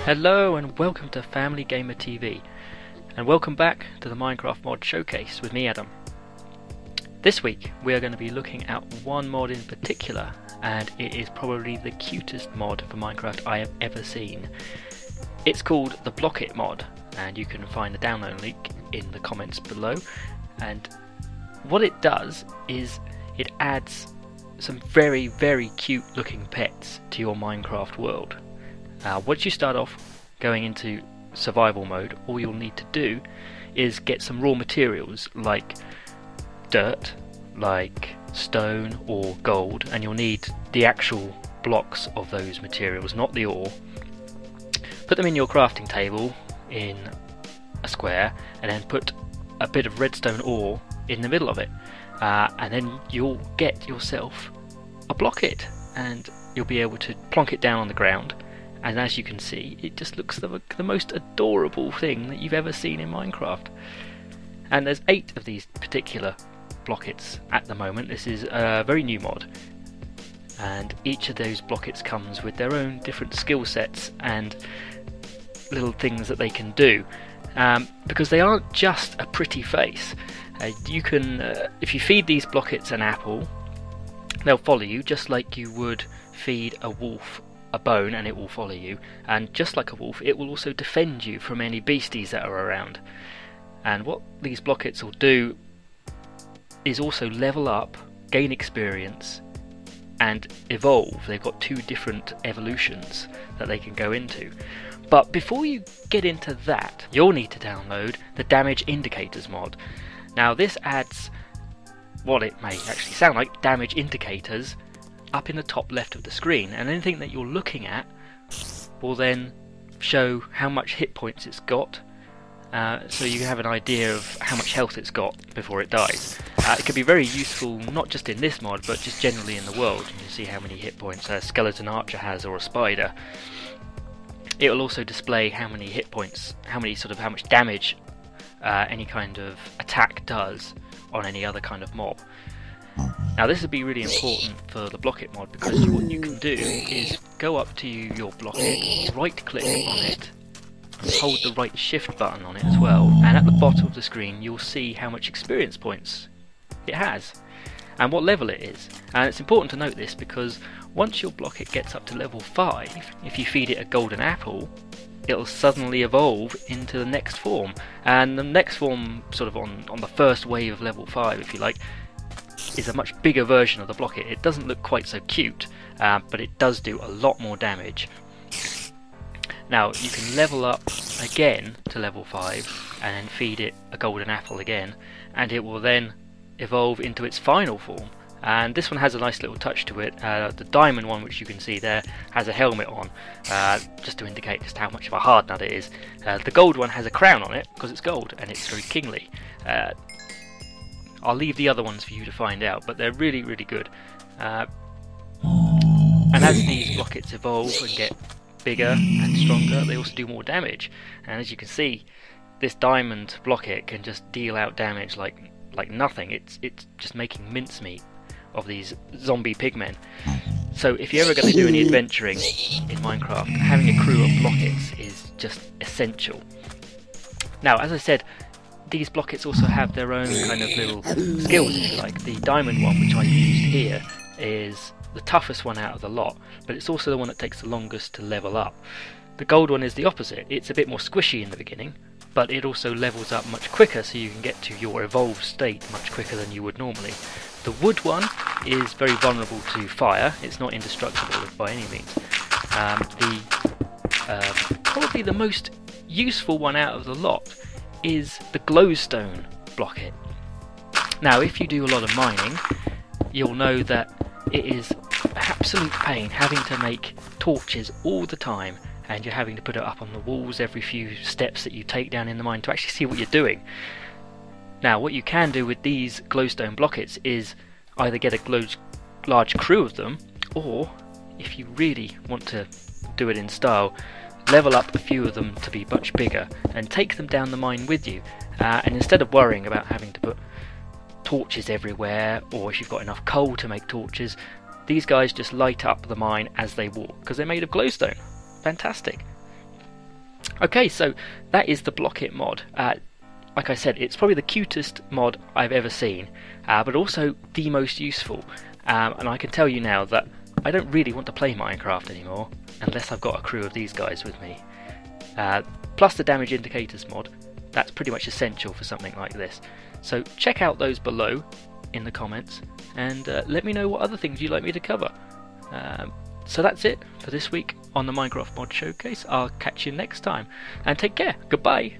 Hello and welcome to Family Gamer TV, and welcome back to the Minecraft mod showcase with me, Adam. This week we are going to be looking at one mod in particular, and it is probably the cutest mod for Minecraft I have ever seen. It's called the Blokkit mod, and you can find the download link in the comments below. And what it does is it adds some very cute looking pets to your Minecraft world. Once you start off going into survival mode, all you'll need to do is get some raw materials like dirt, like stone or gold, and you'll need the actual blocks of those materials, not the ore. Put them in your crafting table in a square, and then put a bit of redstone ore in the middle of it, and then you'll get yourself a Blokkit, and you'll be able to plonk it down on the ground. And as you can see, it just looks the most adorable thing that you've ever seen in Minecraft. And there's 8 of these particular Blokkits at the moment. This is a very new mod, and each of those Blokkits comes with their own different skill sets and little things that they can do, because they aren't just a pretty face. You can, if you feed these Blokkits an apple, they'll follow you just like you would feed a wolf a bone, and it will follow you. And just like a wolf, it will also defend you from any beasties that are around. And what these Blokkits will do is also level up, gain experience, and evolve. They've got 2 different evolutions that they can go into. But before you get into that, you'll need to download the damage indicators mod. Now this adds what it may actually sound like damage indicators up in the top left of the screen, and anything that you're looking at will then show how much hit points it's got, so you can have an idea of how much health it's got before it dies. It can be very useful not just in this mod but just generally in the world. You can see how many hit points a skeleton archer has, or a spider. It will also display how many hit points, how much damage any kind of attack does on any other kind of mob. Now this would be really important for the Blokkit mod, because what you can do is go up to your Blokkit, right click on it, and hold the right shift button on it as well, and at the bottom of the screen you'll see how much experience points it has and what level it is. And it's important to note this because once your Blokkit gets up to level 5, if you feed it a golden apple, it'll suddenly evolve into the next form, and the next form, sort of on the first wave of level 5 if you like, is a much bigger version of the Blokkit. It doesn't look quite so cute, but it does do a lot more damage. Now you can level up again to level 5 and then feed it a golden apple again, and it will then evolve into its final form. And this one has a nice little touch to it. The diamond one, which you can see there, has a helmet on, just to indicate just how much of a hard nut it is. The gold one has a crown on it because it's gold and it's very kingly. I'll leave the other ones for you to find out, but they're really good. And as these Blokkits evolve and get bigger and stronger, they also do more damage. And as you can see, this Diamond Blokkit can just deal out damage like nothing. It's just making mincemeat of these zombie pigmen. So if you're ever going to do any adventuring in Minecraft, having a crew of Blokkits is just essential. Now, as I said, these Blokkits also have their own kind of little skills, if you like. The diamond one, which I used here, is the toughest one out of the lot, but it's also the one that takes the longest to level up. The gold one is the opposite. It's a bit more squishy in the beginning, but it also levels up much quicker, so you can get to your evolved state much quicker than you would normally. The wood one is very vulnerable to fire. It's not indestructible by any means. Probably the most useful one out of the lot is the Glowstone Blokkit. Now if you do a lot of mining, you'll know that it is an absolute pain having to make torches all the time, and you're having to put it up on the walls every few steps that you take down in the mine to actually see what you're doing. Now what you can do with these Glowstone Blokkits is either get a large crew of them, or if you really want to do it in style, level up a few of them to be much bigger and take them down the mine with you, and instead of worrying about having to put torches everywhere, or if you've got enough coal to make torches, these guys just light up the mine as they walk because they're made of glowstone. Fantastic. Okay, so that is the Blokkit mod. Like I said, it's probably the cutest mod I've ever seen, but also the most useful. And I can tell you now that I don't really want to play Minecraft anymore unless I've got a crew of these guys with me. Plus the damage indicators mod, that's pretty much essential for something like this. So check out those below in the comments and let me know what other things you'd like me to cover. So that's it for this week on the Minecraft Mod Showcase. I'll catch you next time and take care. Goodbye.